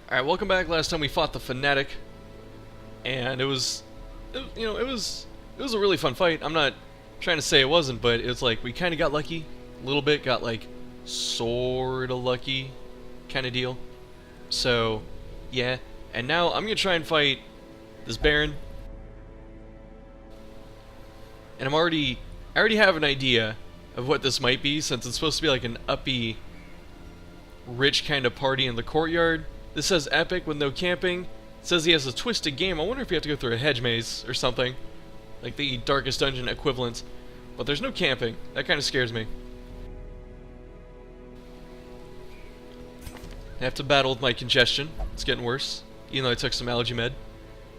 Alright, welcome back. Last time we fought the Fanatic, and it was a really fun fight. I'm not trying to say it wasn't, but it's like we kind of got lucky a little bit, got like sort of lucky kind of deal. So, yeah. And now I'm going to try and fight this Baron. And I already have an idea of what this might be, since it's supposed to be like an uppy, rich kind of party in the courtyard. This says epic with no camping. It says he has a twisted game. I wonder if you have to go through a hedge maze or something, like the Darkest Dungeon equivalent. But there's no camping. That kind of scares me. I have to battle with my congestion. It's getting worse, even though I took some allergy med.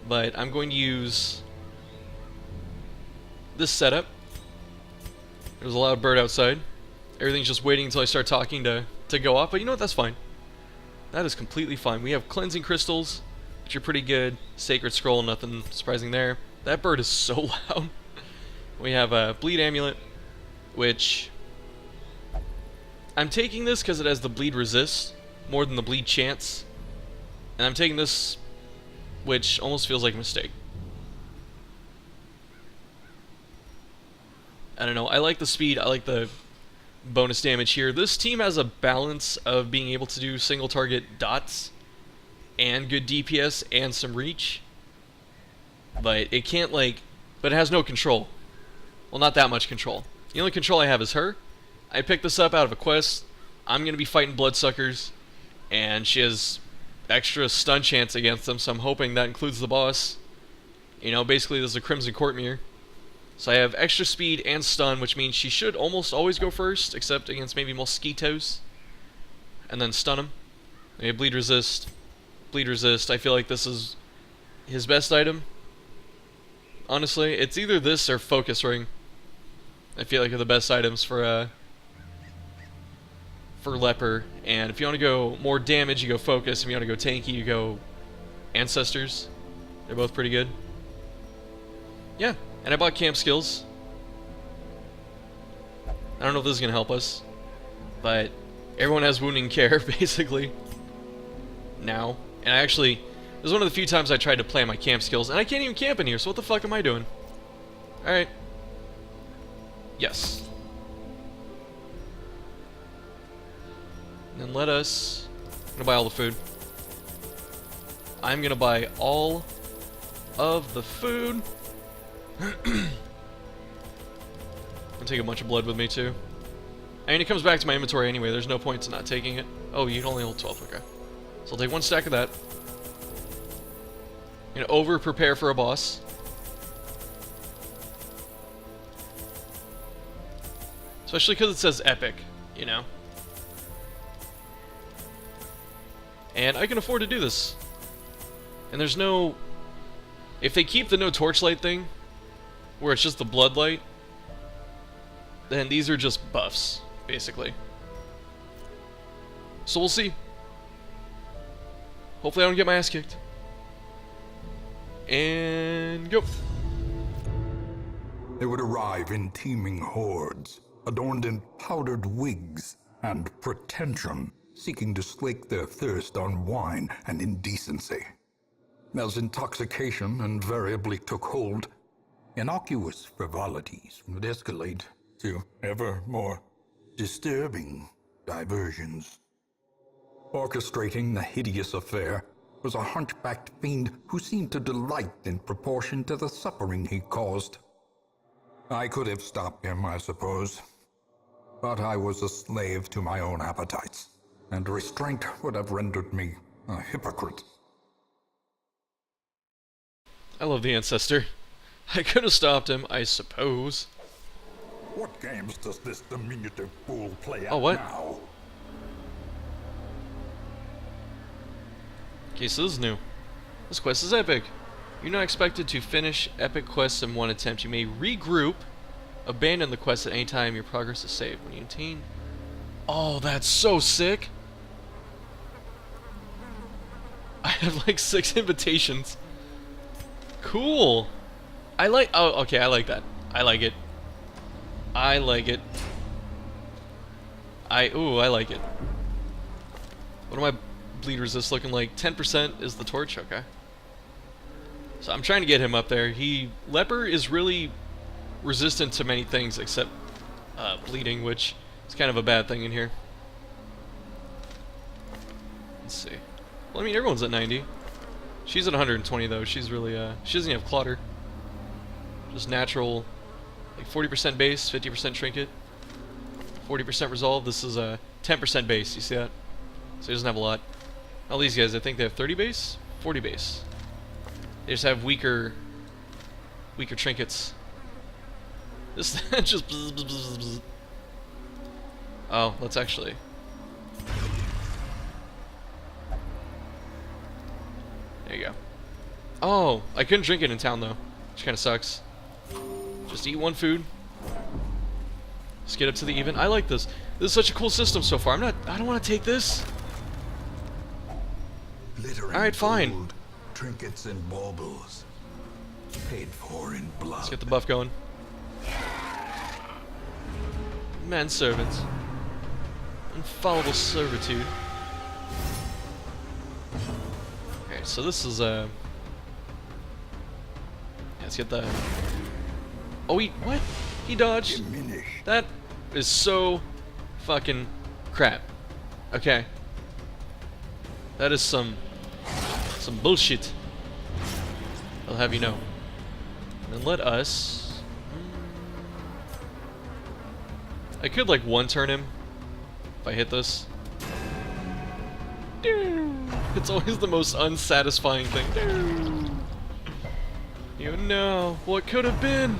But I'm going to use this setup. There's a loud bird outside. Everything's just waiting until I start talking to go off, but you know what? That's fine. That is completely fine. We have cleansing crystals, which are pretty good. Sacred scroll, nothing surprising there. That bird is so loud. We have a bleed amulet, which I'm taking this because it has the bleed resist more than the bleed chance, and I'm taking this, which almost feels like a mistake. I don't know. I like the speed. I like the bonus damage here. This team has a balance of being able to do single target dots and good DPS and some reach, but it can't but it has no control. Well, not that much control. The only control I have is her. I picked this up out of a quest. I'm gonna be fighting bloodsuckers, and she has extra stun chance against them, so I'm hoping that includes the boss. You know, basically this is a Crimson Courtmere. So I have extra speed and stun, which means she should almost always go first, except against maybe mosquitoes. And then stun him. Maybe bleed resist. Bleed resist. I feel like this is his best item. Honestly, it's either this or Focus Ring. I feel like are the best items for Leper. And if you want to go more damage, you go Focus. If you want to go tanky, you go Ancestors. They're both pretty good. Yeah. And I bought camp skills. I don't know if this is going to help us, but everyone has wounding care, basically, now. And I actually, this is one of the few times I tried to play my camp skills, and I can't even camp in here, so what the fuck am I doing? Alright. Yes. And then let us, I'm going to buy all the food. I'm going to buy all of the food. I'm gonna take a bunch of blood with me too. I mean, it comes back to my inventory anyway. There's no point to not taking it. Oh, you can only hold 12. Okay. So I'll take one stack of that. I'm gonna over-prepare for a boss. Especially because it says epic, you know. And I can afford to do this. And there's no... If they keep the no torchlight thing, where it's just the bloodlight, then these are just buffs, basically. So we'll see. Hopefully I don't get my ass kicked. And go. They would arrive in teeming hordes, adorned in powdered wigs and pretension, seeking to slake their thirst on wine and indecency. As intoxication invariably took hold, innocuous frivolities would escalate to ever more disturbing diversions. Orchestrating the hideous affair was a hunchbacked fiend who seemed to delight in proportion to the suffering he caused. I could have stopped him, I suppose, but I was a slave to my own appetites, and restraint would have rendered me a hypocrite. I love the Ancestor. I could have stopped him, I suppose. What games does this diminutive fool play at what? now? Okay, so this is new. This quest is epic. You're not expected to finish epic quests in one attempt. You may regroup, abandon the quest at any time your progress is saved. When you attain... Oh, that's so sick! I have like 6 invitations. Cool! I like... Oh, okay, I like that. I like it. I like it. Ooh, I like it. What am I bleed resist looking like? 10% is the torch, okay. So I'm trying to get him up there. Leper is really resistant to many things except bleeding, which is kind of a bad thing in here. Let's see. Well, I mean, everyone's at 90. She's at 120 though. She's really she doesn't have Clotter. Just natural, like 40% base, 50% trinket, 40% resolve. This is a 10% base. You see that? So he doesn't have a lot. All these guys, I think they have 30 base, 40 base. They just have weaker trinkets. This just. Bzz, bzz, bzz, bzz. Oh, let's actually. There you go. Oh, I couldn't drink it in town though, which kind of sucks. Just eat one food. Just get up to the even. I like this. This is such a cool system so far. I don't want to take this. Alright, fine. Gold, trinkets and baubles, paid for in blood. Let's get the buff going. Manservant. Infallible servitude. Okay, so this is yeah, let's get the. Oh, what? He dodged. Diminished. That is so fucking crap. Okay. That is some bullshit. I'll have you know. And then let us. I could like one turn him if I hit this. It's always the most unsatisfying thing. You know what could have been.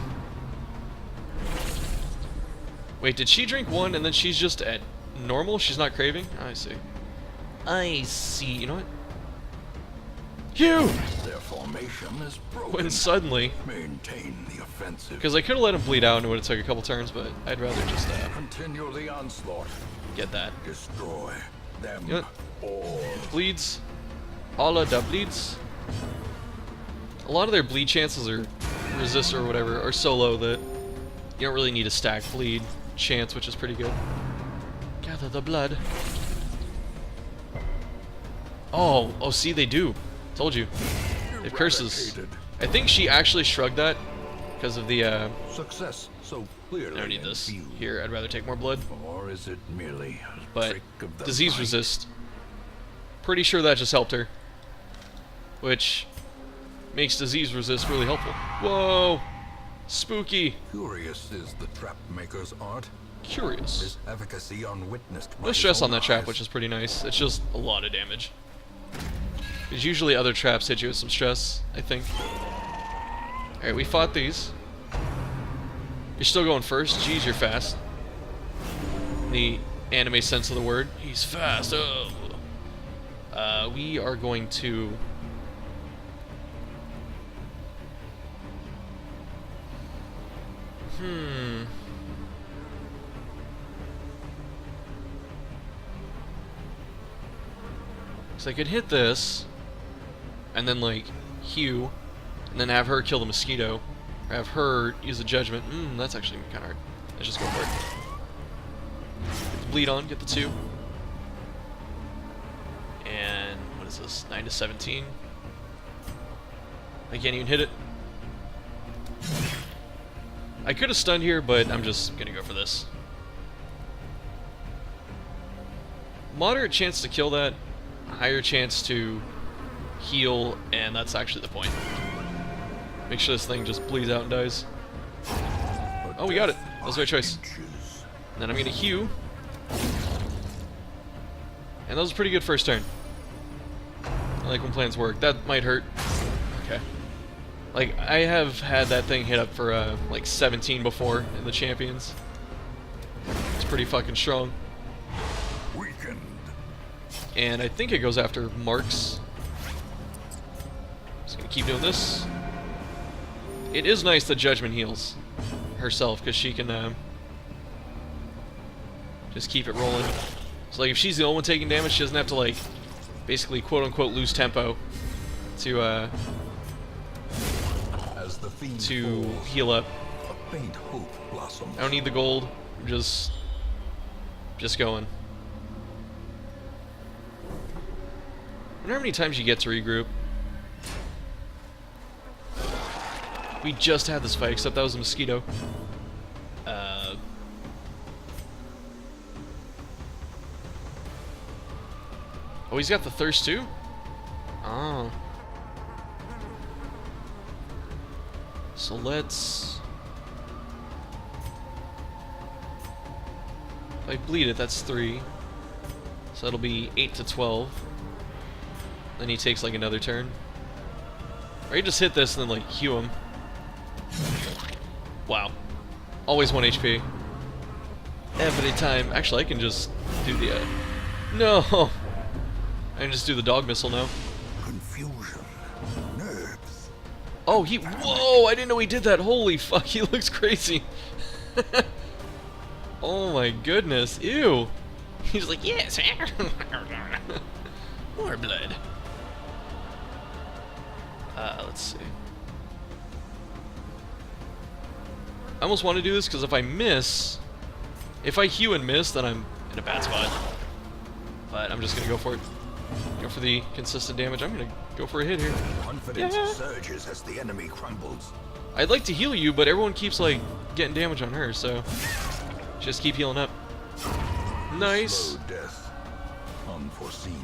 Wait, did she drink one and then she's just at normal? She's not craving? I see. I see. You know what? Hugh! Their formation is broken. When suddenly, Maintain the offensive. because I could have let him bleed out and it would have took a couple turns, but I'd rather just Continue the onslaught. get that. Destroy them You know all. Bleeds. All of the bleeds. A lot of their bleed chances or resist or whatever are so low that you don't really need a stack bleed chance, which is pretty good. Gather the blood. Oh, see, they do. Told you. They have curses. Eradicated. I think she actually shrugged that because of the, Success so clearly. I don't need this. in view. Here, I'd rather take more blood. Or is it merely a But trick of the disease mind? resist. Pretty sure that just helped her. Which makes disease resist really helpful. Whoa! Spooky. Curious is the trap maker's art. Curious. His efficacy unwitnessed. by No his stress own on that trap, eyes. which is pretty nice. It's just a lot of damage. Because usually other traps hit you with some stress, I think. Alright, we fought these. You're still going first. Jeez, you're fast. The anime sense of the word. He's fast. Oh. We are going to... So I could hit this, and then like hew, and then have her kill the mosquito, or have her use a judgment. That's actually kind of hard. Let's just go for it. Get the bleed on, get the 2. And what is this? 9 to 17. I can't even hit it. I could have stunned here, but I'm just gonna go for this. Moderate chance to kill that, higher chance to heal, and that's actually the point. Make sure this thing just bleeds out and dies. Oh, we got it. That was the right choice. And then I'm gonna hew. And that was a pretty good first turn. I like when plans work. That might hurt. Okay. Like, I have had that thing hit up for, like 17 before in the Champions. It's pretty fucking strong. Weakened. And I think it goes after Marks. Just gonna keep doing this. It is nice that Judgment heals herself, because she can, just keep it rolling. So, like, if she's the only one taking damage, she doesn't have to, like, basically, quote-unquote, lose tempo to, As the fiend to falls, heal up. a faint hope blossoms. I don't need the gold. I'm just going. wonder how many times you get to regroup. We just had this fight, except that was a mosquito. Oh, he's got the thirst too? Oh. So let's... If I bleed it, that's 3. So that'll be 8 to 12. Then he takes like another turn. Or you just hit this and then like heal him. Wow. Always 1 HP. Every time. Actually, I can just do the... No! I can just do the dog missile now. Confusion. Nerves. Oh, he... Whoa! I didn't know he did that. Holy fuck, he looks crazy. Oh my goodness. Ew. He's like, yes. More blood. Let's see. I almost want to do this because if I miss... If I hew and miss, then I'm in a bad spot. But I'm just going to go for it. Go for the consistent damage. I'm going to go for a hit here. Confidence surges as the enemy crumbles. I'd like to heal you, but everyone keeps, like, getting damage on her, so... Just keep healing up. Nice. Slow death. Unforeseen.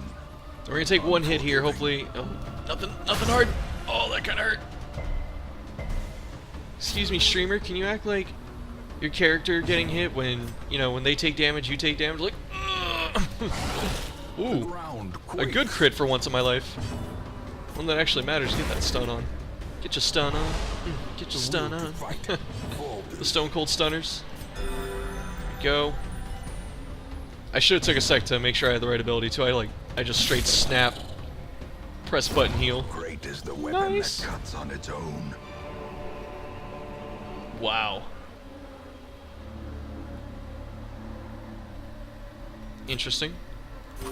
So we're going to take 1 hit here, hopefully... Oh, nothing hard. Oh, that kind of hurt. Excuse me, streamer, can you act like your character getting hit when, you know, when they take damage, you take damage? Like, ooh, a good crit for once in my life. One that actually matters. Get that stun on. Get your stun on. Get your stun on. The Stone Cold Stunners. There we go. I should have took a sec to make sure I had the right ability too. I just straight snap, press button heal. Great is the weapon Nice. that cuts on its own. Wow. Interesting. I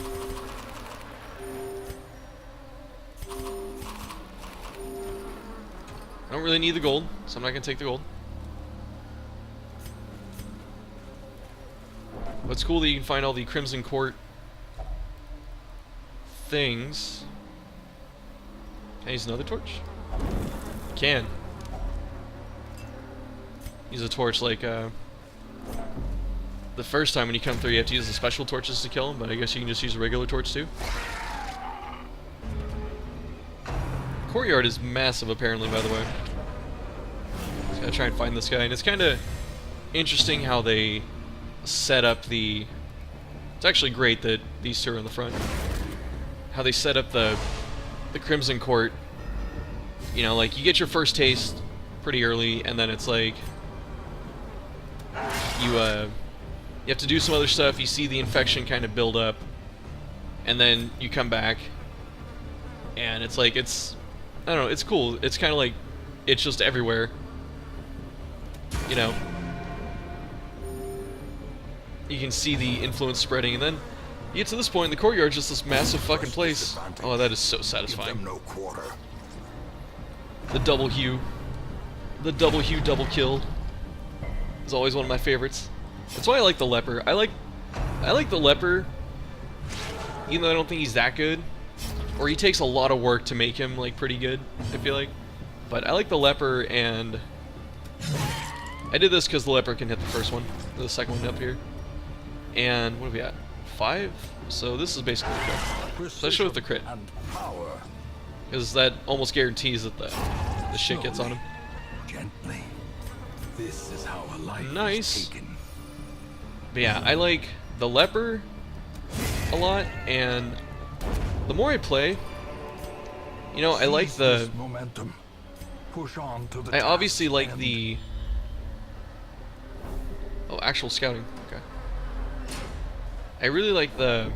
don't really need the gold, so I'm not going to take the gold. But it's cool that you can find all the Crimson Court things. Can I use another torch? Can. Use a torch like, the first time when you come through you have to use the special torches to kill them, but I guess you can just use a regular torch too. Courtyard is massive apparently, by the way. Just gotta try and find this guy, and it's kinda interesting how they set up the... It's actually great that these two are in the front. How they set up the Crimson Court. You know, like, you get your first taste pretty early, and then it's like... You have to do some other stuff, you see the infection kind of build up, and then you come back, and it's like, it's... I don't know, it's cool. It's kind of like, it's just everywhere. You know? You can see the influence spreading, and then you get to this point, and the courtyard's just this massive fucking place. Oh, that is so satisfying. Give them no quarter. The double hew. The double hew, double kill. Is always one of my favorites. That's why I like the leper. I like the leper, even though I don't think he's that good. Or he takes a lot of work to make him, like, pretty good, I feel like. But I like the leper, and... I did this because the leper can hit the first one. The second one up here. And, what are we at? 5? So this is basically the crit. So I show with the crit. Because that almost guarantees that the shit gets on him. Gently. This is how a life Nice. is taken. But yeah, I like the leper a lot, and the more I play, you know, I like Seize the... this momentum. Push on to the I obviously task's like end. the... Oh, actual scouting. Okay. I really like the...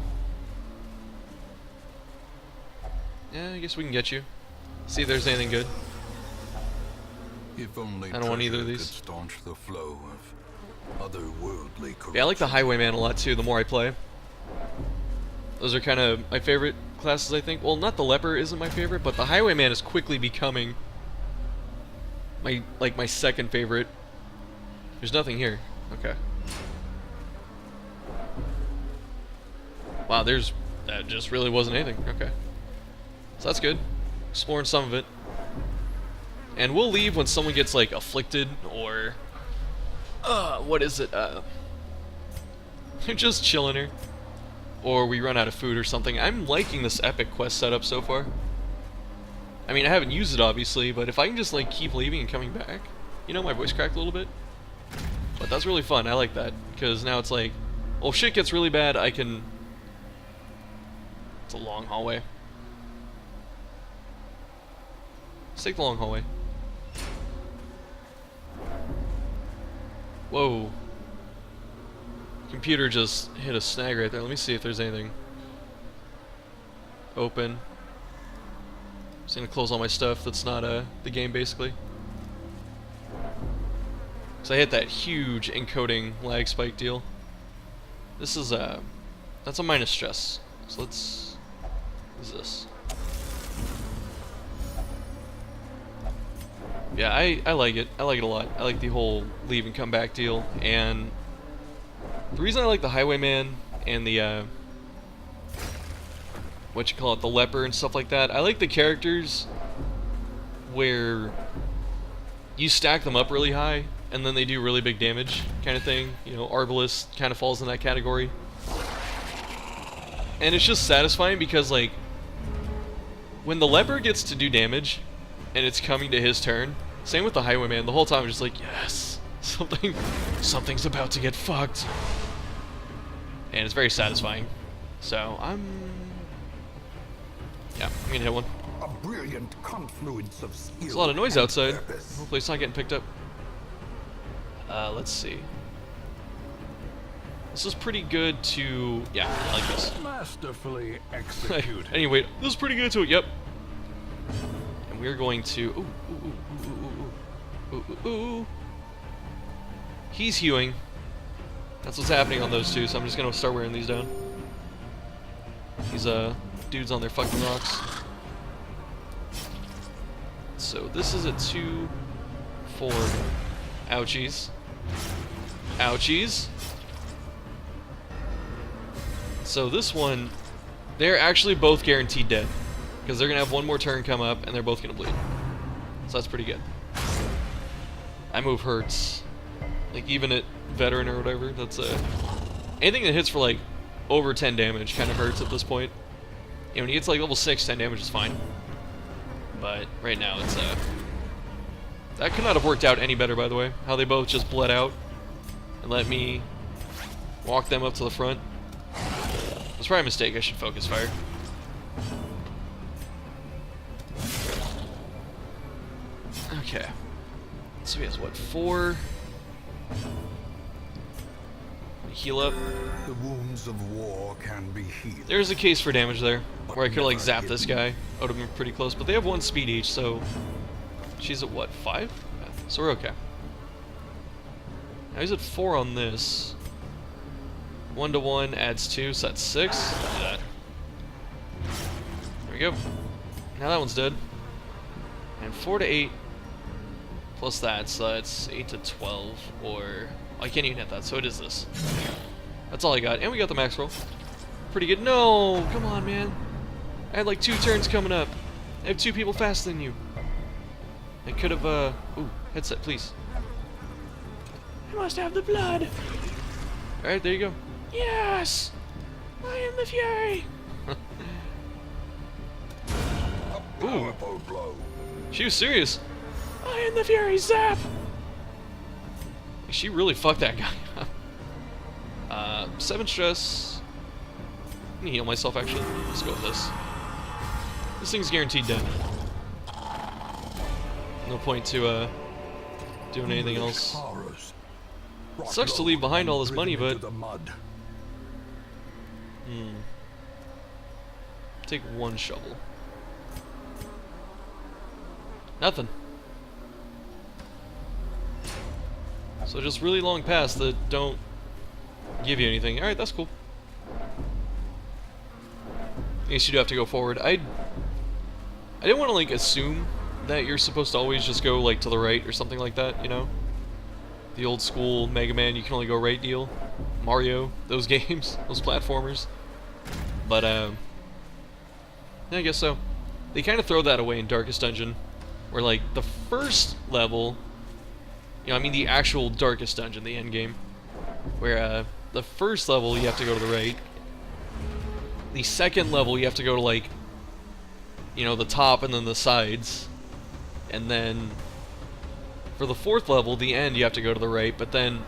Yeah, I guess we can get you. See if there's anything good. If only I don't want either of treasure these. could staunch the flow of otherworldly corruption. Yeah, I like the Highwayman a lot too, the more I play. Those are kind of my favorite classes, I think. Well, not the Leper isn't my favorite, but the Highwayman is quickly becoming my second favorite. There's nothing here. Okay. Wow, that just really wasn't anything. Okay. So that's good. Exploring some of it. And we'll leave when someone gets, like, afflicted, or... what is it? They're just chilling here. Or we run out of food or something. I'm liking this epic quest setup so far. I mean, I haven't used it, obviously, but if I can just, like, keep leaving and coming back... You know, my voice cracked a little bit. But that's really fun. I like that. Because now it's like... Well, if shit gets really bad, I can... It's a long hallway. Let's take the long hallway. Whoa. Computer just hit a snag right there. Let me see if there's anything. Open. Just gonna close all my stuff that's not the game, basically. So I hit that huge encoding lag spike deal. This is that's a minus stress. So let's... What is this? Yeah, I like it. I like it a lot. I like the whole leave and come back deal. And the reason I like the Highwayman and the what you call it, the leper and stuff like that, I like the characters where you stack them up really high and then they do really big damage kind of thing. You know, Arbalest kind of falls in that category. And it's just satisfying because, like, when the leper gets to do damage and it's coming to his turn, same with the Highwayman, the whole time I'm just like, yes, something's about to get fucked. And it's very satisfying. So, yeah, I'm gonna hit one. A brilliant confluence of skill. There's a lot of noise outside. Purpose. Hopefully it's not getting picked up. Let's see. This is pretty good to... Yeah, I like this. Masterfully executed. Anyway, this is pretty good to it, yep. And we're going to... Ooh. He's hewing. That's what's happening on those two, so I'm just gonna start wearing these down. These, dudes on their fucking rocks. So this is a 2, 4. Ouchies. Ouchies. So this one, they're actually both guaranteed dead. Because they're going to have one more turn come up, and they're both going to bleed. So that's pretty good. My move hurts. Like, even at veteran or whatever, that's anything that hits for, like, over 10 damage kind of hurts at this point. You know, when he gets, like, level 6, 10 damage is fine. But right now, it's, that could not have worked out any better, by the way. How they both just bled out and let me walk them up to the front. That's probably a mistake. I should focus fire. Okay. So he has, what, 4? Heal up. The wounds of war can be healed. There's a case for damage there, where I could, like, zap this guy. I would have been pretty close, but they have 1 speed each, so... She's at, what, 5? Yeah, so we're okay. Now he's at 4 on this. 1 to 1 adds 2, so that's 6. Do that. There we go. Now that one's dead. And 4 to 8 plus that, so that's 8 to 12, or... I can't even hit that, so it is this. That's all I got. And we got the max roll. Pretty good. No! Come on, man. I had like 2 turns coming up. I have 2 people faster than you. I could have, Ooh, headset, please. I must have the blood. Alright, there you go. Yes! I am the Fury! Powerful blow. She was serious. I am the Fury, zap! She really fucked that guy up. 7 stress. I'm gonna heal myself, actually. Let's go with this. This thing's guaranteed dead. No point to, doing anything else. Sucks to leave behind all this money, but... Take 1 shovel. Nothing. So just really long paths that don't give you anything. Alright, that's cool. I guess you do have to go forward. I didn't want to, like, assume that you're supposed to always just go, like, to the right or something like that, you know? The old school Mega Man, you can only go right deal. Mario, those games, those platformers. But, yeah, I guess so. they kind of throw that away in Darkest Dungeon, where like the first level, you know, I mean the actual Darkest Dungeon, the end game, where the first level you have to go to the right. The second level you have to go to like, you know, the top and then the sides, and then for the fourth level, the end, you have to go to the right. But then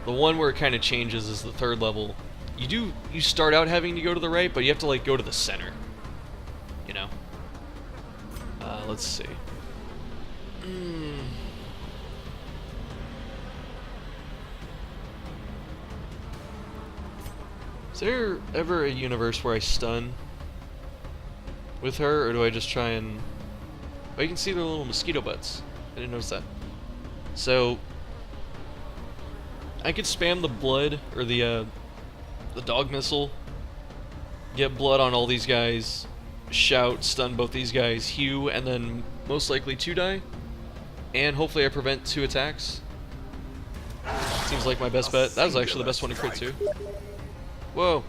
the one where it kind of changes is the third level. You start out having to go to the right, but you have to like go to the center. You know. Let's see. Is there ever a universe where I stun with her, or do I just try and... Oh, you can see their little mosquito butts. I didn't notice that. So, I could spam the blood, or the dog missile, get blood on all these guys, shout, stun both these guys, hew, and then most likely 2 die, and hopefully I prevent 2 attacks. Seems like my best bet. That was actually the best one to crit too. Whoa.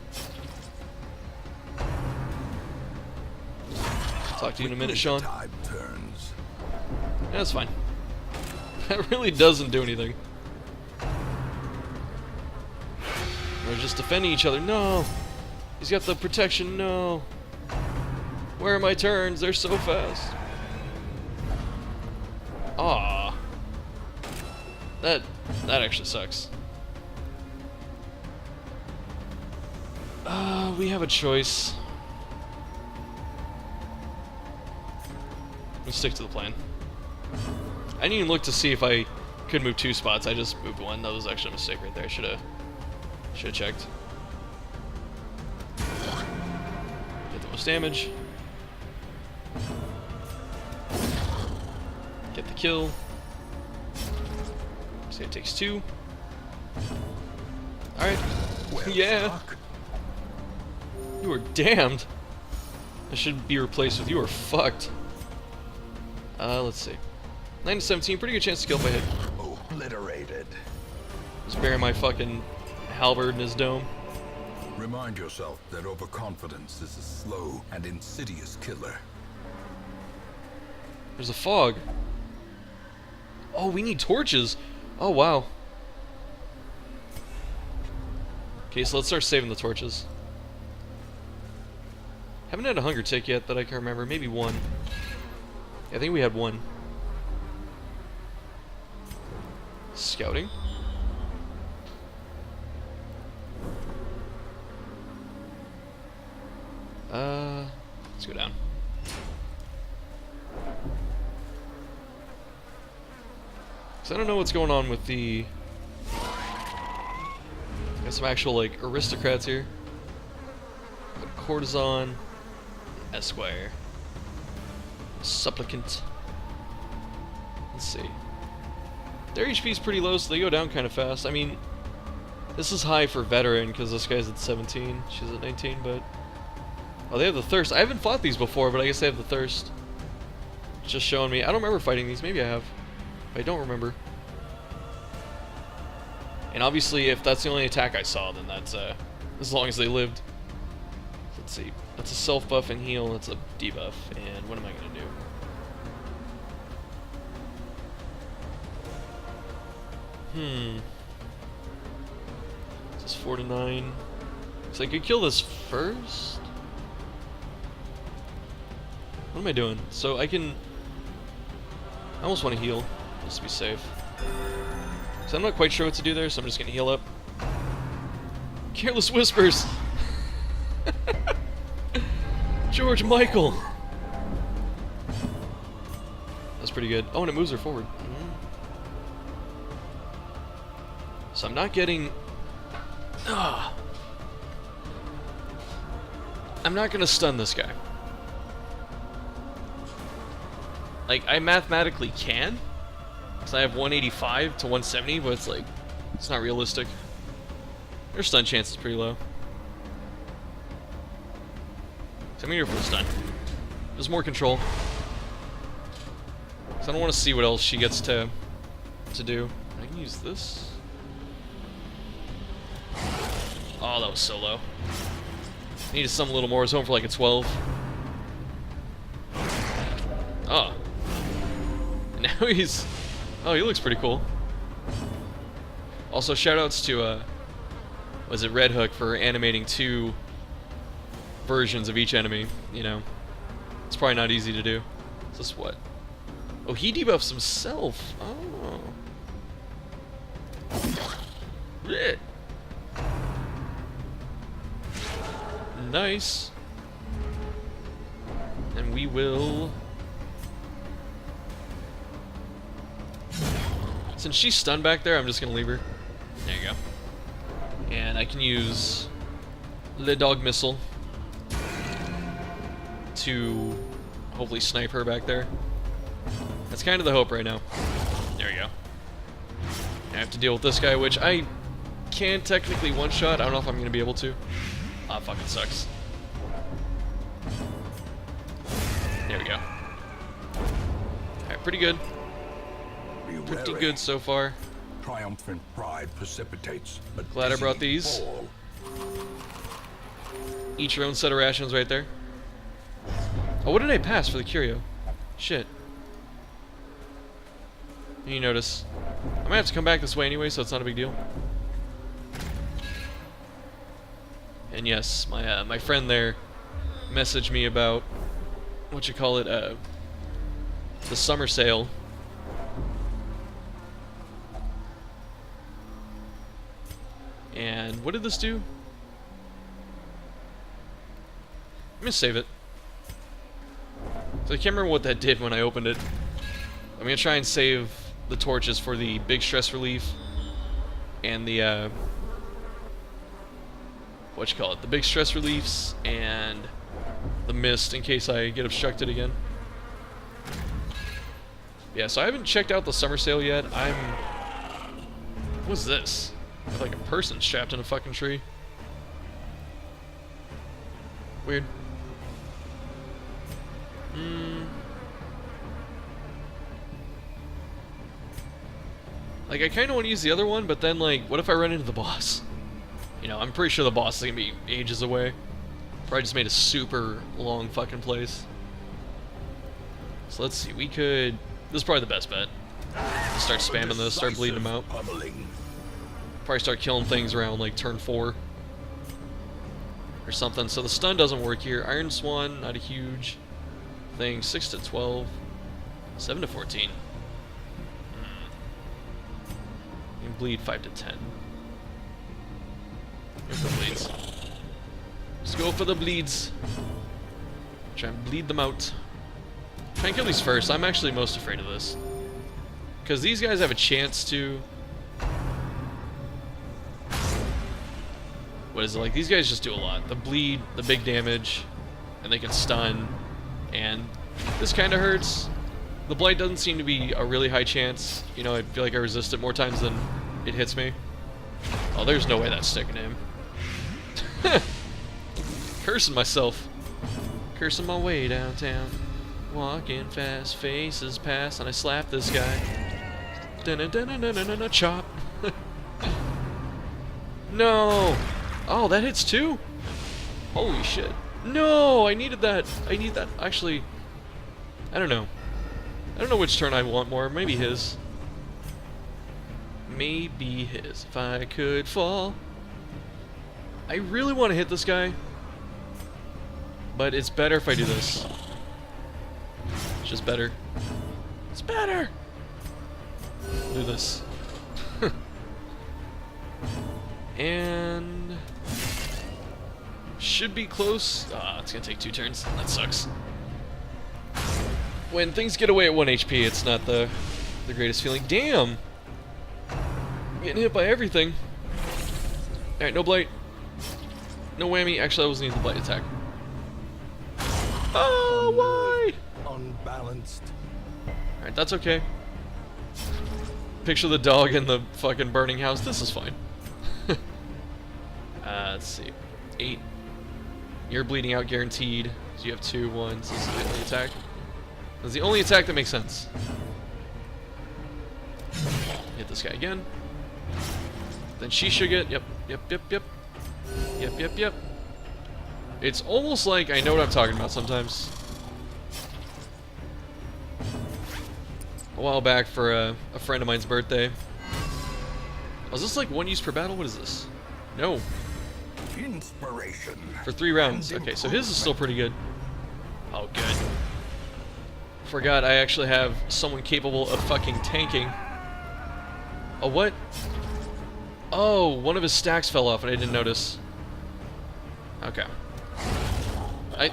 Talk to you in a minute, Sean. Yeah, that's fine. That really doesn't do anything. We're just defending each other. No! He's got the protection. No! Where are my turns? They're so fast. Ah. That actually sucks. We have a choice. Let's stick to the plan. I didn't even look to see if I could move 2 spots. I just moved 1. That was actually a mistake right there. Should have checked. Get the most damage. Get the kill. Say it takes 2. Alright. Yeah. You are damned. I should be replaced with you are fucked. Let's see. 9 to 17, pretty good chance to kill if I hit. Obliterated. Just bury my fucking halberd in his dome. Remind yourself that overconfidence is a slow and insidious killer. There's a fog. Oh, we need torches. Oh, wow. Okay, so let's start saving the torches. Haven't had a hunger tick yet that I can remember. Maybe 1. I think we had 1. Scouting. Let's go down. So I don't know what's going on with the... Got some actual, like, aristocrats here. Got courtesan, esquire, supplicant. Let's see. Their HP is pretty low, so they go down kind of fast. I mean, this is high for veteran, because this guy's at 17, she's at 19, but... Oh, they have the thirst. I haven't fought these before, but I guess they have the thirst. It's just showing me. I don't remember fighting these. Maybe I have. But I don't remember. And obviously, if that's the only attack I saw, then that's, as long as they lived. Let's see. That's a self-buff and heal, that's a debuff. And what am I going to do? This is 4 to 9. So I could kill this first? What am I doing? So I can... I almost want to heal, just to be safe. So I'm not quite sure what to do there, so I'm just going to heal up. Careless Whispers! George Michael! That's pretty good. Oh, and it moves her forward. So I'm not getting... I'm not going to stun this guy. Like, I mathematically can. Because I have 185 to 170, but it's like... It's not realistic. Their stun chance is pretty low. So I'm here for the stun. There's more control. So I don't want to see what else she gets to do. I can use this. Oh, that was so low. Needed some a little more. I was hoping for like a 12. Oh. Now he's... Oh, he looks pretty cool. Also, shoutouts to, was it Red Hook for animating 2 versions of each enemy, you know. It's probably not easy to do. Is this what? Oh, he debuffs himself. Oh. Blech. Nice. And we will... Since she's stunned back there, I'm just gonna leave her. There you go. And I can use Le Dog Missile to hopefully snipe her back there. That's kind of the hope right now. There we go. I have to deal with this guy, which I can technically one-shot. I don't know if I'm going to be able to. Ah, fucking sucks. There we go. Alright, pretty good. Pretty good so far. Triumphant pride precipitates. Glad I brought these. Each your own set of rations right there. Oh, what did I pass for the curio? Shit. You notice. I might have to come back this way anyway, so it's not a big deal. And yes, my friend there messaged me about what you call it, the summer sale. And what did this do? I'm gonna save it. So I can't remember what that did when I opened it. I'm gonna try and save the torches for the big stress relief and the what you call it? The big stress reliefs and the mist in case I get obstructed again. Yeah, so I haven't checked out the summer sale yet. What's this? I have like a person strapped in a fucking tree. Weird. Like, I kind of want to use the other one, but then, like, what if I run into the boss? You know, I'm pretty sure the boss is going to be ages away. Probably just made a super long fucking place. So let's see, we could... This is probably the best bet. Start spamming this, start bleeding them out. Probably start killing things around, like, turn 4. Or something. So the stun doesn't work here. Iron Swan, not a huge thing. 6 to 12. 7 to 14. And bleed 5 to 10. Go for the bleeds. Let's go for the bleeds. Try and bleed them out. Try and kill these first. I'm actually most afraid of this. Because these guys have a chance to... What is it like? These guys just do a lot. The bleed, the big damage, and they can stun. And this kind of hurts. The blight doesn't seem to be a really high chance. You know, I feel like I resist it more times than it hits me. Oh, there's no way that's sticking to him. Cursing myself. Cursing my way downtown. Walking fast, faces pass, and I slap this guy. Dun-dun-dun-dun-dun-dun-dun, chop. No! Oh, that hits too? Holy shit. No! I needed that. I need that. Actually, I don't know. I don't know which turn I want more. Maybe his. Maybe his. If I could fall. I really want to hit this guy. But it's better if I do this. It's just better. It's better! Do this. And... should be close. Ah, it's gonna take 2 turns. That sucks. When things get away at 1 HP, it's not the greatest feeling. Damn! I'm getting hit by everything. Alright, no blight. No whammy. Actually, I wasn't using the blight attack. Oh, why? Unbalanced. Alright, that's okay. Picture the dog in the fucking burning house. This is fine. Let's see. 8. You're bleeding out guaranteed. So you have 2, 1. So this is the only attack. That's the only attack that makes sense. Hit this guy again. Then she should get... Yep. It's almost like I know what I'm talking about sometimes. while back for a friend of mine's birthday. Oh, is this like 1 use per battle? What is this? No. Inspiration. For 3 rounds. Okay, so his is still pretty good. Oh, good. Forgot I actually have someone capable of fucking tanking. Oh, what? Oh, one of his stacks fell off and I didn't notice. Okay.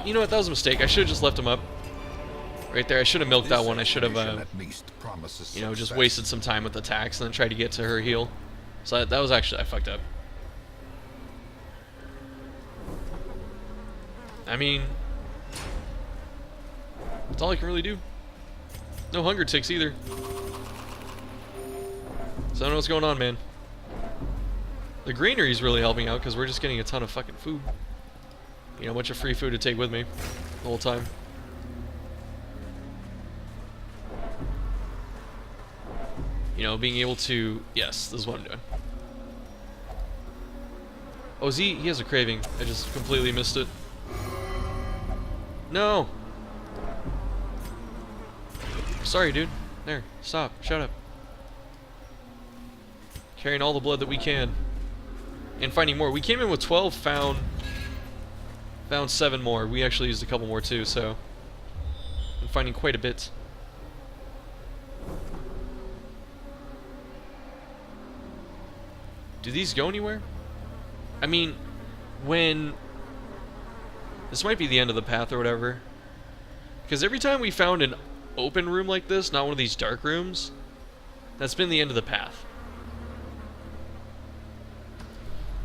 You know what? That was a mistake. I should have just left him up. Right there. I should have milked that one. I should have, you know, just wasted some time with attacks and then tried to get to her heal. So that was actually... I fucked up. I mean... that's all I can really do. No hunger ticks either. So I don't know what's going on, man. The greenery's really helping out because we're just getting a ton of fucking food. You know, a bunch of free food to take with me the whole time. You know, being able to... yes, this is what I'm doing. Oh, is he has a craving. I just completely missed it. No! Sorry, dude. There. Stop. Shut up. Carrying all the blood that we can. And finding more. We came in with 12, found 7 more. We actually used a couple more too, so... I'm finding quite a bit. Do these go anywhere? I mean, when... this might be the end of the path or whatever. Because every time we found an open room like this, not one of these dark rooms, that's been the end of the path.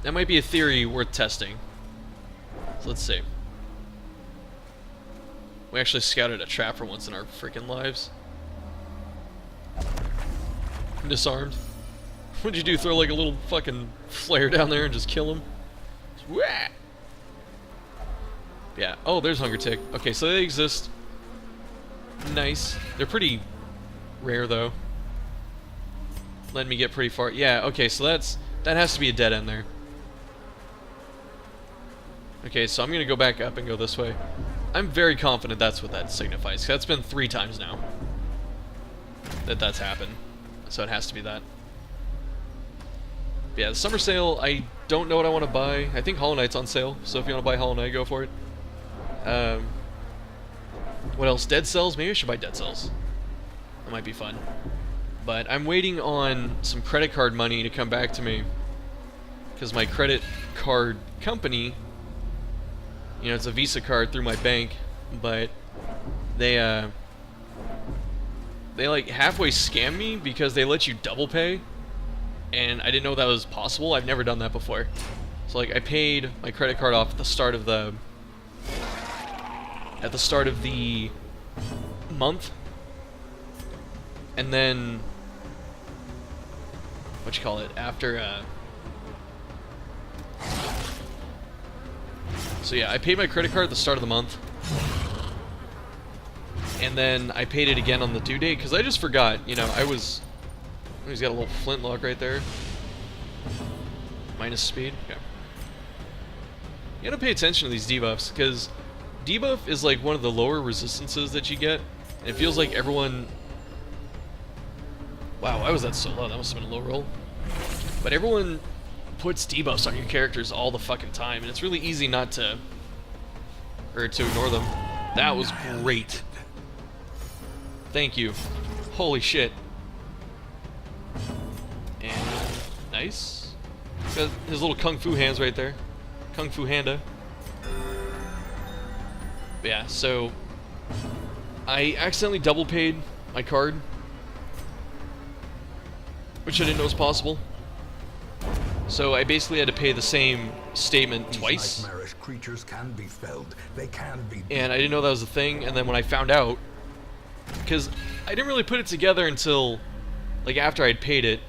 That might be a theory worth testing. So let's see. We actually scouted a trap for once in our freaking lives. I'm disarmed. What'd you do? Throw like a little fucking flare down there and just kill him? Yeah. Oh, there's Hunger Tick. Okay, so they exist. Nice. They're pretty rare though. Letting me get pretty far. Yeah. Okay, so that has to be a dead end there. Okay, so I'm gonna go back up and go this way. I'm very confident that's what that signifies. 'Cause that's been 3 times now that's happened, so it has to be that. But yeah, the summer sale. I don't know what I want to buy. I think Hollow Knight's on sale, so if you want to buy Hollow Knight, go for it. What else? Dead Cells? Maybe I should buy Dead Cells. That might be fun. But I'm waiting on some credit card money to come back to me. Because my credit card company, you know, it's a Visa card through my bank, but they like halfway scam me because they let you double pay. And I didn't know that was possible. I've never done that before. So like I paid my credit card off at the start of the month, and then what you call it after so yeah, I paid my credit card at the start of the month, and then I paid it again on the due date because I just forgot. You know, he's got a little flintlock right there. Minus speed. Okay. You gotta pay attention to these debuffs because debuff is like one of the lower resistances that you get. And it feels like everyone... wow, why was that so low? That must have been a low roll. But everyone puts debuffs on your characters all the fucking time, and it's really easy not to... or to ignore them. That was great. Thank you. Holy shit. And... nice. Got his little kung fu hands right there. Kung fu handa. But yeah, so I accidentally double paid my card, which I didn't know was possible. So I basically had to pay the same statement twice. Nightmarish creatures can be felled. They can be. And I didn't know that was a thing. And then when I found out, because I didn't really put it together until like after I'd paid it,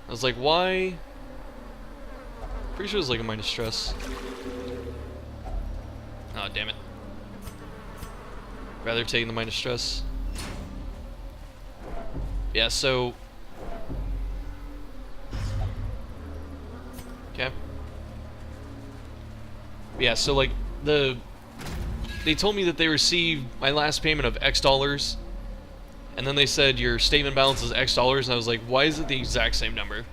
I was like, why? Pretty sure it was like a minus stress. Oh, damn it. Rather taking the minus stress. Yeah, so... okay. Yeah, so like, they told me that they received my last payment of X dollars And then they said your statement balance is X dollars, and I was like, why is it the exact same number?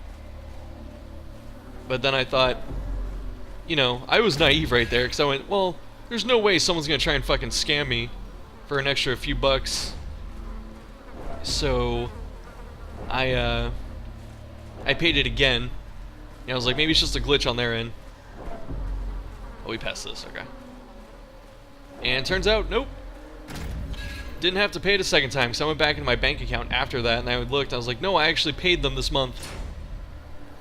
But then I thought, you know, I was naive right there, because I went, well, there's no way someone's going to try and fucking scam me for an extra few bucks. So I paid it again. And I was like, maybe it's just a glitch on their end. Oh, we passed this, okay. And turns out, nope. Didn't have to pay it a second time, because I went back into my bank account after that, and I looked, and I was like, no, I actually paid them this month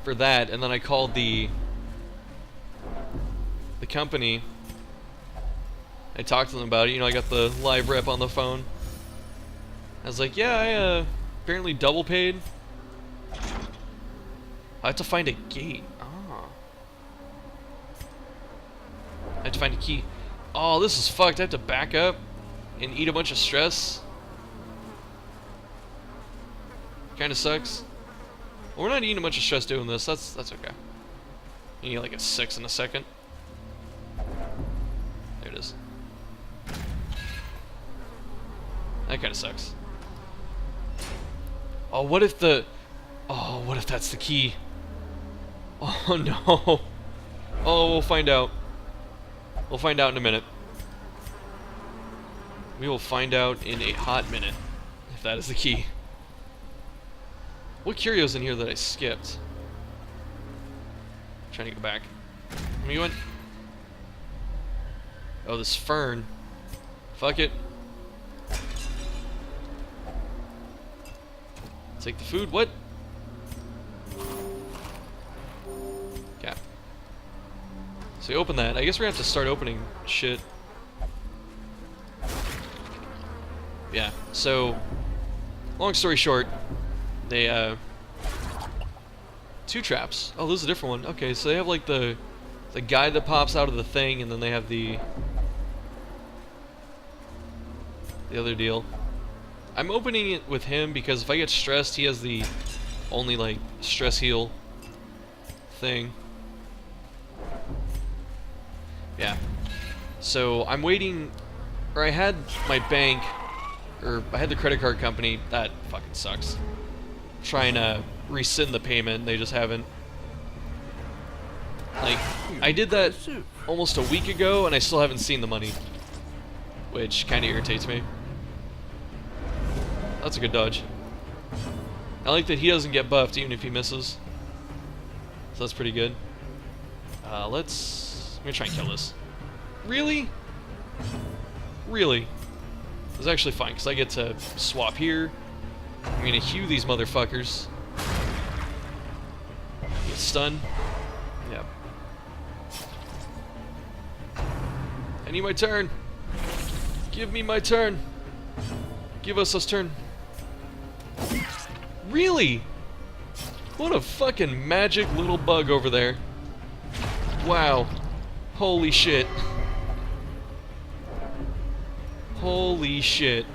for that. And then I called the company. I talked to them about it. You know, I got the live rep on the phone. I was like, yeah, I apparently double paid. I have to find a gate. Ah. I have to find a key. Oh, this is fucked. I have to back up and eat a bunch of stress. Kinda sucks. Well, we're not eating a bunch of stress doing this. That's okay. You need like a 6 in a second. There it is. That kinda sucks. Oh, what if the... Oh, what if that's the key? Oh, no. Oh, we'll find out. We'll find out in a minute. We will find out in a hot minute if that is the key. What curios in here that I skipped? I'm trying to go back. Where are you going? Oh, this fern. Fuck it. Take the food. What? Okay. So you open that. I guess we're gonna have to start opening shit. Yeah, so long story short, they 2 traps. Oh, this is a different one. Okay, so they have like the guy that pops out of the thing, and then they have the other deal. I'm opening it with him because if I get stressed, he has the only like stress heal thing. Yeah. So I'm waiting, or I had my bank, or I had the credit card company. That fucking sucks. Trying to rescind the payment, they just haven't. Like, I did that almost a week ago, and I still haven't seen the money, which kind of irritates me. That's a good dodge. I like that he doesn't get buffed even if he misses. So that's pretty good. I'm gonna try and kill this. Really? Really? It's actually fine, because I get to swap here. I'm gonna hew these motherfuckers. Get stunned. Yep. I need my turn. Give me my turn. Give us this turn. Really? What a fucking magic little bug over there. Wow. Holy shit. Holy shit.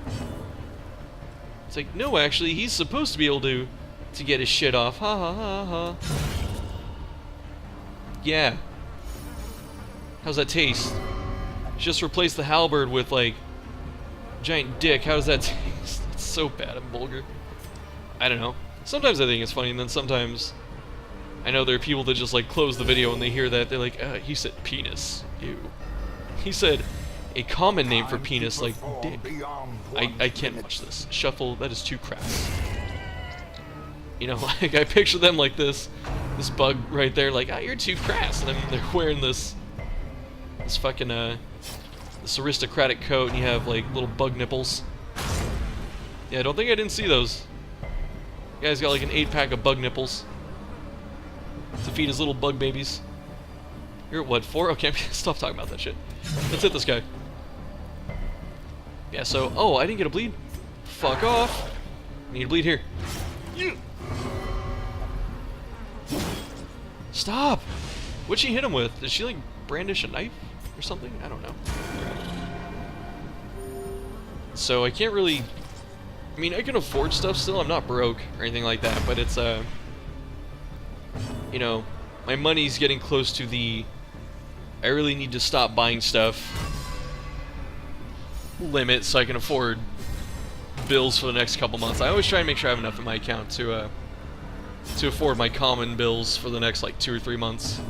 It's like, no, actually, he's supposed to be able to get his shit off. Ha ha ha ha. Yeah. How's that taste? Just replace the halberd with, like, giant dick. How does that taste? It's so bad and vulgar. I don't know. Sometimes I think it's funny, and then sometimes I know there are people that just, like, close the video and they hear that. They're like, he said penis. Ew. He said a common name for penis, like dick. I can't watch this. Shuffle, that is too crass. You know, like, I picture them like this bug right there, like, you're too crass. And then they're wearing this fucking, this aristocratic coat, and you have, like, little bug nipples. Yeah, I don't think I didn't see those. The guy's got, like, an 8-pack of bug nipples to feed his little bug babies. You're at what, 4? Okay, stop talking about that shit. Let's hit this guy. Yeah, so, oh, I didn't get a bleed. Fuck off. I need a bleed here. Stop! What'd she hit him with? Did she, like, brandish a knife or something? I don't know. So I can't really... I mean, I can afford stuff still. I'm not broke or anything like that, but it's, you know, my money's getting close to the... I really need to stop buying stuff limit so I can afford bills for the next couple months. I always try and make sure I have enough in my account to afford my common bills for the next like 2 or 3 months.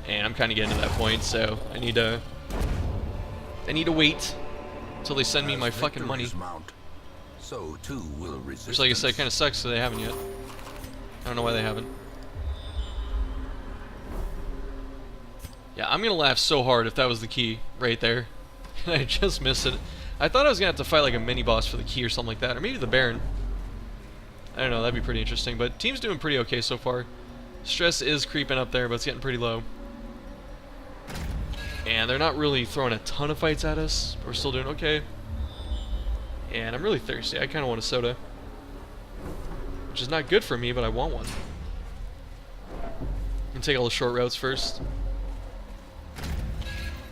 And I'm kind of getting to that point, so I need to wait until they send me my fucking money. Mount, so too will resistance. Which, like I said, kind of sucks because they haven't yet. I don't know why they haven't. Yeah, I'm gonna laugh so hard if that was the key right there. And I just missed it. I thought I was gonna have to fight like a mini boss for the key or something like that, or maybe the Baron. I don't know, that'd be pretty interesting. But team's doing pretty okay so far. Stress is creeping up there, but it's getting pretty low. And they're not really throwing a ton of fights at us, but we're still doing okay. And I'm really thirsty. I kind of want a soda. Which is not good for me, but I want one. And take all the short routes first.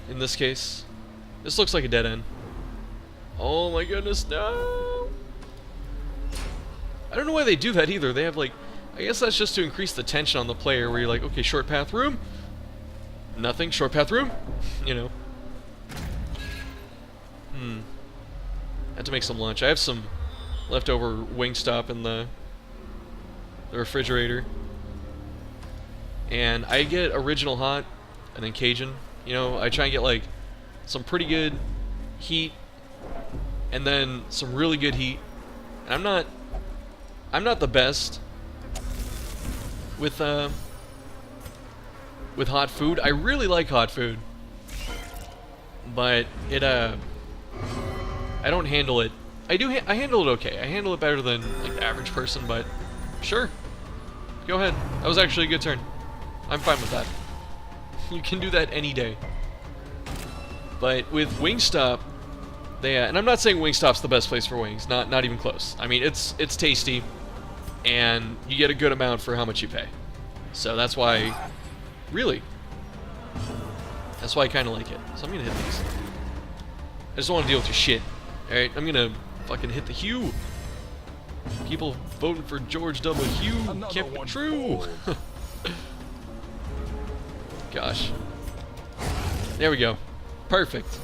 In this case. This looks like a dead end. Oh my goodness, no! I don't know why they do that either. They have like... I guess that's just to increase the tension on the player, where you're like, okay, short path room. Nothing, short path room. You know. I had to make some lunch. I have some leftover Wingstop in the refrigerator. And I get original hot and then Cajun. You know, I try and get like some pretty good heat and then some really good heat. And I'm not the best with hot food. I really like hot food. But it I don't handle it. I handle it okay. I handle it better than like the average person, but sure. Go ahead. That was actually a good turn. I'm fine with that. You can do that any day. But with Wingstop, they and I'm not saying Wingstop's the best place for wings. Not even close. I mean, it's tasty, and you get a good amount for how much you pay. So that's why, really, that's why I kind of like it. So I'm gonna hit these. I just don't want to deal with your shit. All right, I'm gonna fucking hit the Hugh. People voting for George W. Hugh can't be true. Gosh. There we go. Perfect.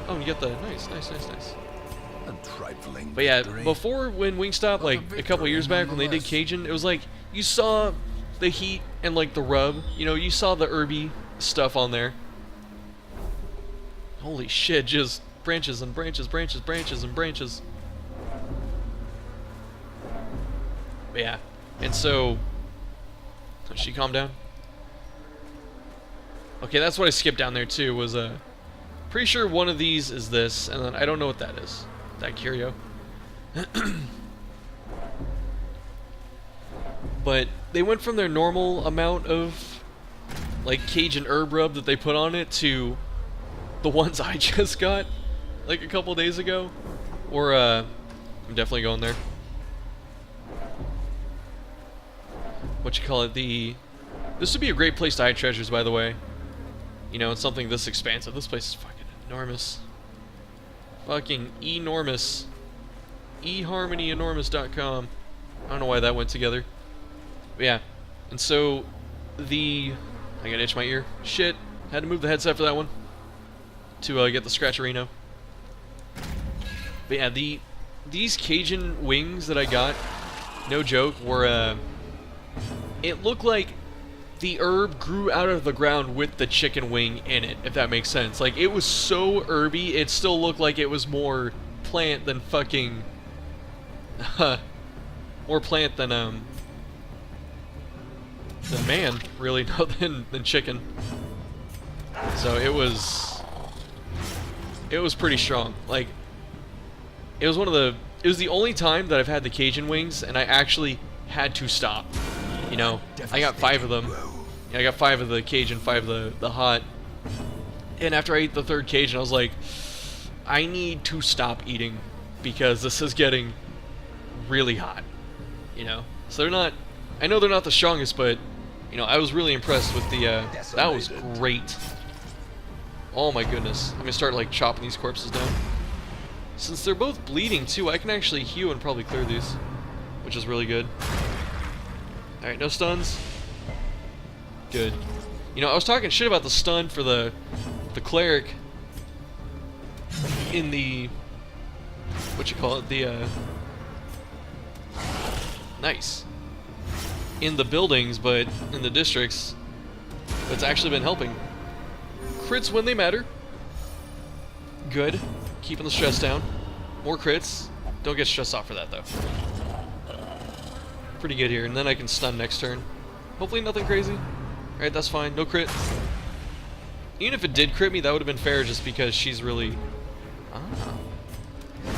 Oh, you got the nice. A trifling But yeah, victory. before when Wingstop, like a couple years back when they did Cajun, it was like you saw the heat and like the rub. You know, you saw the herby stuff on there. Holy shit, just branches and branches and branches. But yeah, and so... Did she calm down? Okay, that's what I skipped down there too, was pretty sure one of these is this, and then I don't know what that is. That curio. But they went from their normal amount of like Cajun herb rub that they put on it to the ones I just got like a couple days ago. Or I'm definitely going there. What you call it? This would be a great place to hide treasures, by the way. You know, it's something this expansive. This place is fucking enormous. Fucking enormous. eHarmonyenormous.com. I don't know why that went together. But yeah. And so, I gotta itch my ear. Shit. Had to move the headset for that one. To get the Scratcherino. But yeah, these Cajun wings that I got, no joke, were, it looked like the herb grew out of the ground with the chicken wing in it, if that makes sense. Like, it was so herby, it still looked like it was more plant than fucking... more plant than man, really, no, than chicken. So it was pretty strong. Like, it was the only time that I've had the Cajun wings, and I actually had to stop. You know, I got 5 of them. Yeah, I got 5 of the Cajun, 5 of the hot. And after I ate the 3rd Cajun, I was like, I need to stop eating because this is getting really hot. You know, so they're not. I know they're not the strongest, but you know, I was really impressed with the. That was great. Oh my goodness! I'm gonna start like chopping these corpses down. Since they're both bleeding too, I can actually heal and probably clear these, which is really good. Alright, no stuns. Good. You know, I was talking shit about the stun for the cleric in the what you call it, the nice. In the buildings, but in the districts, it's actually been helping. Crits when they matter. Good. Keeping the stress down. More crits. Don't get stressed out for that, though. Pretty good here, and then I can stun next turn. Hopefully nothing crazy. Alright, that's fine. No crit. Even if it did crit me, that would have been fair just because she's really...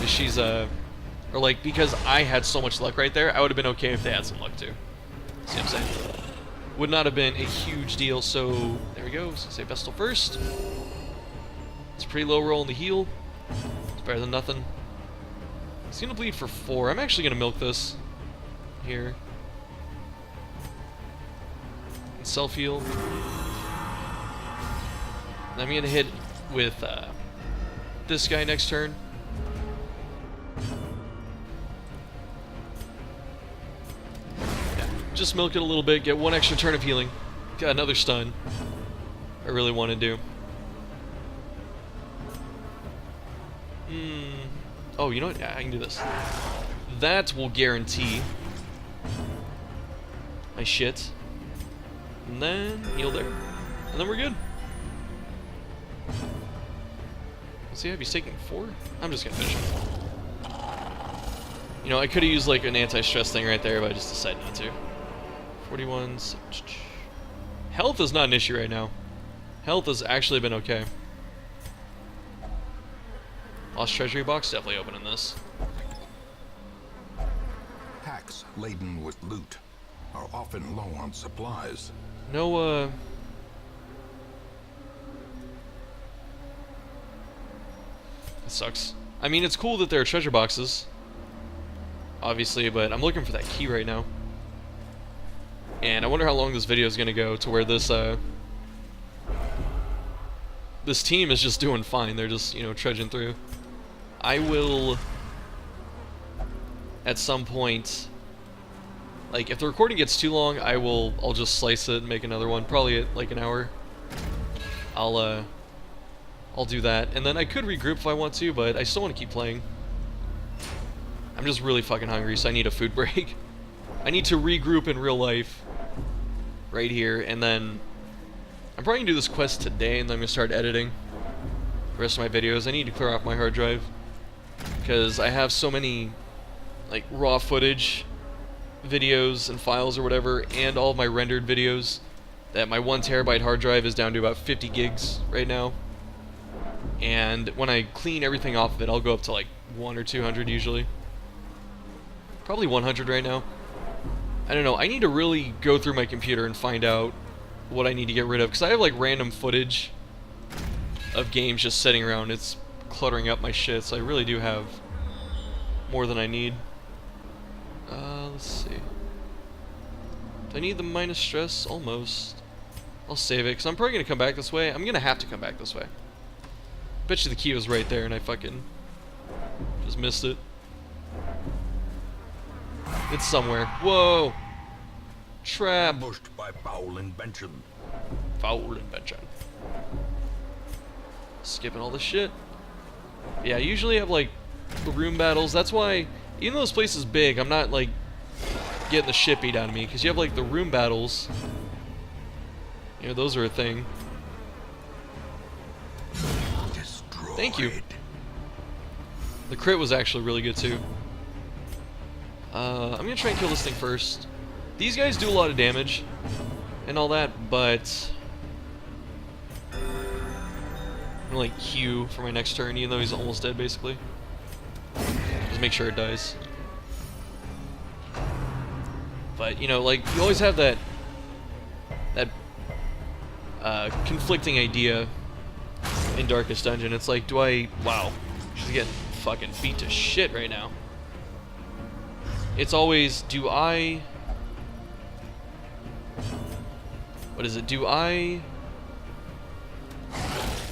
She's, or like, because I had so much luck right there, I would have been okay if they had some luck, too. See what I'm saying? Would not have been a huge deal, so... There we go. So say Vestal first. It's a pretty low roll in the heal. It's better than nothing. He's gonna bleed for 4. I'm actually gonna milk this. Here. And self-heal. And I'm gonna hit with this guy next turn. Yeah, just milk it a little bit, get 1 extra turn of healing. Got another stun. I really want to do. Oh, you know what? Yeah, I can do this. That will guarantee my shit. And then heal there. And then we're good. Let's see if he's taking 4. I'm just gonna finish him. You know, I could have used like an anti-stress thing right there, but I just decided not to. 41s. Health is not an issue right now. Health has actually been okay. Lost treasury box, definitely opening this. Packs laden with loot are often low on supplies. No, it sucks. I mean, it's cool that there are treasure boxes, obviously, but I'm looking for that key right now. And I wonder how long this video is gonna go to where this, this team is just doing fine. They're just, you know, trudging through. I will, at some point, like, if the recording gets too long, I'll just slice it and make another one, probably at, like, an hour. I'll do that, and then I could regroup if I want to, but I still want to keep playing. I'm just really fucking hungry, so I need a food break. I need to regroup in real life, right here, and then I'm probably gonna do this quest today, and then I'm gonna start editing the rest of my videos. I need to clear off my hard drive, because I have so many, like, raw footage videos and files or whatever, and all of my rendered videos, that my 1 terabyte hard drive is down to about 50 gigs right now. And when I clean everything off of it, I'll go up to like 100 or 200 usually. Probably 100 right now. I don't know, I need to really go through my computer and find out what I need to get rid of, because I have like random footage of games just sitting around. It's cluttering up my shit, so I really do have more than I need. Let's see. Do I need the minus stress? Almost. I'll save it, because I'm probably going to come back this way. I'm going to have to come back this way. Bet you the key was right there, and I fucking just missed it. It's somewhere. Whoa! Trap! Ambushed by foul invention. Foul invention. Skipping all this shit. Yeah, I usually have, like, the room battles. That's why, even though this place is big, I'm not, like, getting the shit beat out of me, because you have, like, the room battles. You know, those are a thing. Destroyed. Thank you. The crit was actually really good, too. I'm gonna try and kill this thing first. These guys do a lot of damage and all that, but I'm gonna, like, Q for my next turn, even though he's almost dead, basically. Just make sure it dies. But, you know, like, you always have that conflicting idea in Darkest Dungeon. It's like, wow, she's getting fucking beat to shit right now. It's always, do I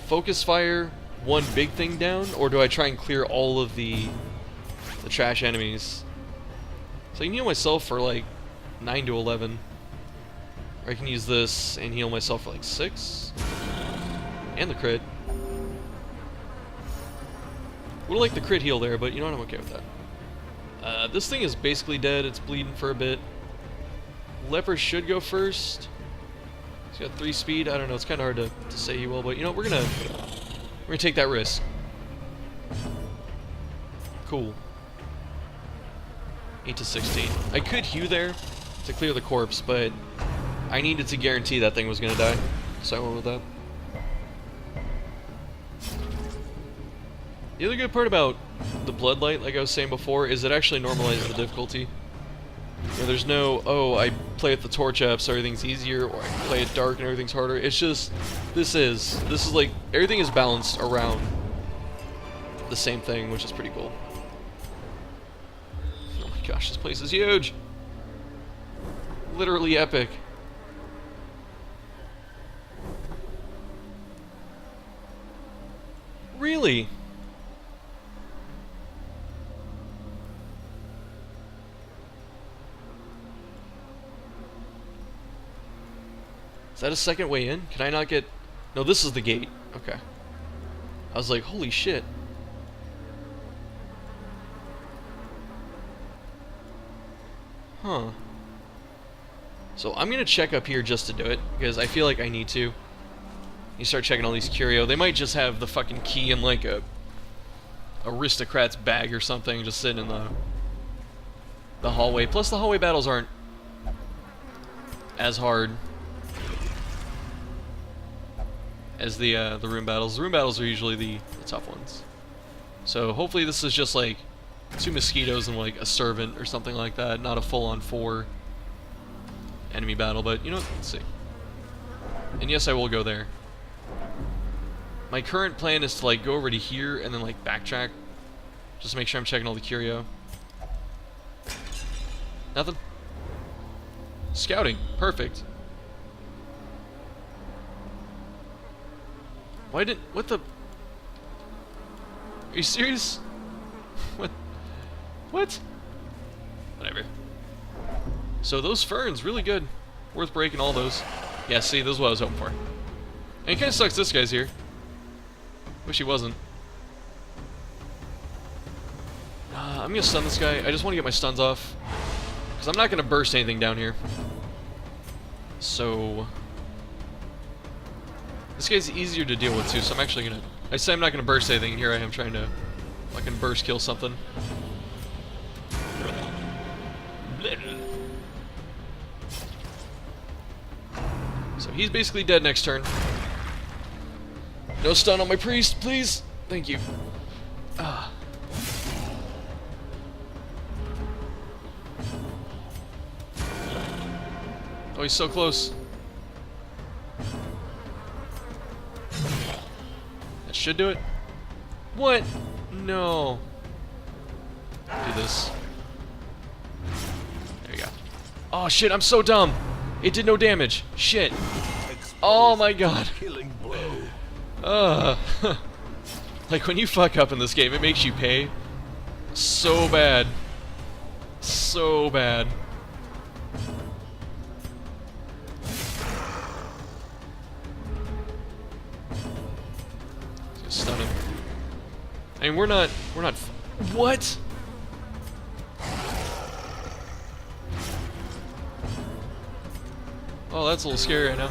focus fire one big thing down, or do I try and clear all of the trash enemies? So I can heal myself for like 9 to 11. Or I can use this and heal myself for like 6. And the crit. Would've liked the crit heal there, but you know what, I'm okay with that. This thing is basically dead, it's bleeding for a bit. Leper should go first. He's got 3 speed, I don't know, it's kinda hard to say he will, but you know, we're gonna take that risk. Cool. 8 to 16. I could hew there to clear the corpse, but I needed to guarantee that thing was gonna die, so I went with that. The other good part about the Bloodlight, like I was saying before, is it actually normalizes the difficulty. You know, there's no, oh, I play with the torch up so everything's easier, or I play it dark and everything's harder. It's just, this is like, everything is balanced around the same thing, which is pretty cool. Oh my gosh, this place is huge! Literally epic. Really? Is that a second way in? Can I not get... No, this is the gate. Okay. I was like, holy shit. Huh. So I'm gonna check up here just to do it, because I feel like I need to. You start checking all these curio. They might just have the fucking key in like a aristocrat's bag or something, just sitting in the hallway. Plus the hallway battles aren't as hard as the room battles. The room battles are usually the tough ones. So hopefully this is just like 2 mosquitoes and like a servant or something like that, not a full-on 4 enemy battle, but you know, let's see. And yes, I will go there. My current plan is to like go over to here and then like backtrack, just to make sure I'm checking all the curio. Nothing? Scouting, perfect. Why didn't... What the... Are you serious? What? What? Whatever. So those ferns, really good. Worth breaking all those. Yeah, see, this is what I was hoping for. And it kind of sucks this guy's here. Wish he wasn't. I'm gonna stun this guy. I just want to get my stuns off. Because I'm not gonna burst anything down here. So... This guy's easier to deal with too, so I'm actually gonna... I say I'm not gonna burst anything, and here I am trying to fucking burst kill something. So he's basically dead next turn. No stun on my priest, please! Thank you. Ah. Oh, he's so close. That should do it. What? No. Do this. There you go. Oh shit, I'm so dumb. It did no damage. Shit. Oh my god. Killing blow. Like when you fuck up in this game, it makes you pay so bad. So bad. Stun him. I mean, we're not. What? Oh, that's a little scary right now.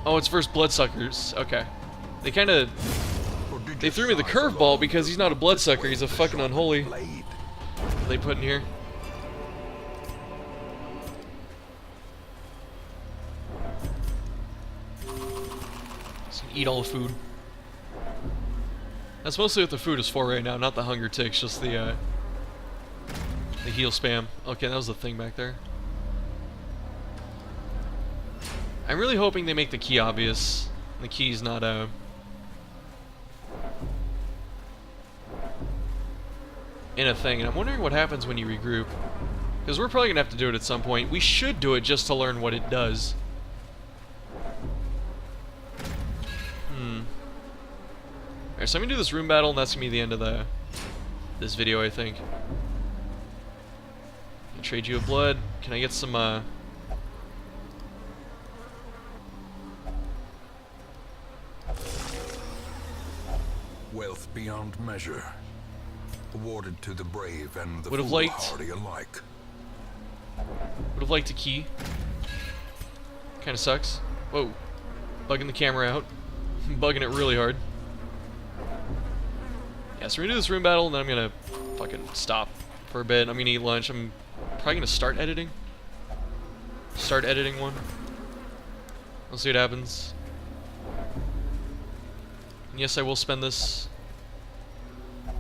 Oh, it's versus bloodsuckers. Okay. They kind of... They threw me the curveball because he's not a bloodsucker. He's a fucking unholy. They put in here. Just eat all the food. That's mostly what the food is for right now, not the hunger ticks, just the heal spam. Okay, that was the thing back there. I'm really hoping they make the key obvious. The key's not in a thing, and I'm wondering what happens when you regroup. Because we're probably gonna have to do it at some point. We should do it just to learn what it does. Alright, so I'm gonna do this room battle, and that's gonna be the end of this video, I think. I'll trade you a blood. Can I get some wealth beyond measure, awarded to the brave and the Would've liked- foolhardy alike. Would have liked a key. Kind of sucks. Whoa. Bugging the camera out. Bugging it really hard. Yeah, so we're gonna do this room battle, and then I'm gonna fucking stop for a bit. I'm gonna eat lunch. I'm probably gonna start editing. Start editing one. We'll see what happens. And yes, I will spend this.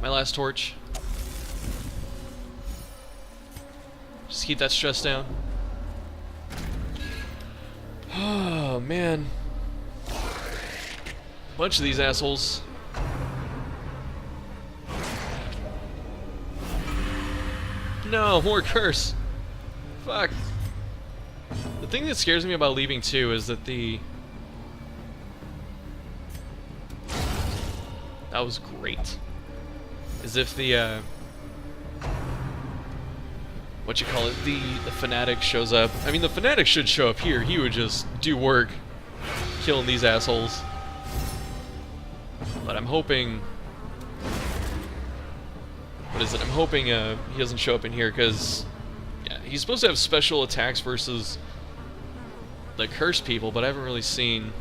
My last torch. Just keep that stress down. Oh, man. Bunch of these assholes. No, more curse. Fuck. The thing that scares me about leaving too is that that was great. As if the what you call it, the fanatic shows up. I mean, the fanatic should show up here. He would just do work killing these assholes. But I'm hoping, what is it? I'm hoping he doesn't show up in here, because yeah, he's supposed to have special attacks versus the cursed people, but I haven't really seen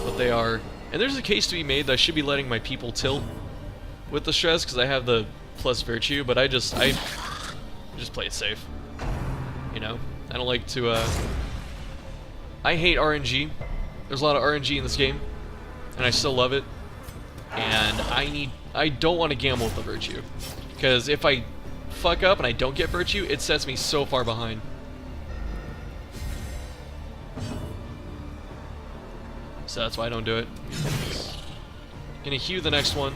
what they are. And there's a case to be made that I should be letting my people tilt with the stress, because I have the plus virtue, but I just play it safe. You know? I don't like to, I hate RNG. There's a lot of RNG in this game, and I still love it. And I don't want to gamble with the virtue, because if I fuck up and I don't get virtue, it sets me so far behind. So that's why I don't do it. Gonna hew the next one.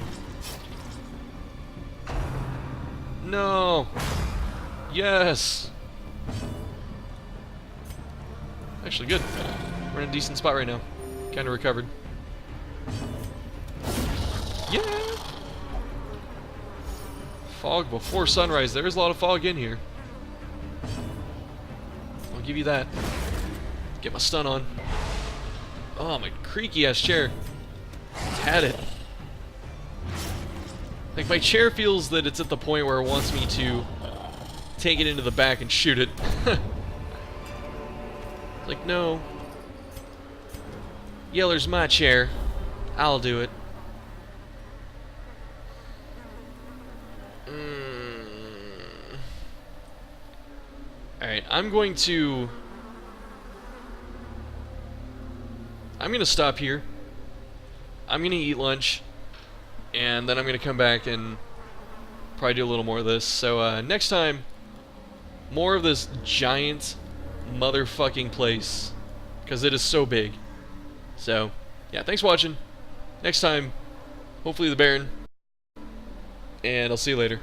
No! Yes! Actually, good. We're in a decent spot right now. Kinda recovered. Yeah! Fog before sunrise. There's a lot of fog in here. I'll give you that. Get my stun on. Oh, my creaky ass chair. It's had it. Like, my chair feels that it's at the point where it wants me to take it into the back and shoot it. Like, no. Yeller's my chair. I'll do it. Alright, I'm going to stop here. I'm gonna eat lunch, and then I'm gonna come back and probably do a little more of this. So next time, more of this giant motherfucking place, because it is so big. So yeah, thanks for watching. Next time, hopefully the Baron, and I'll see you later.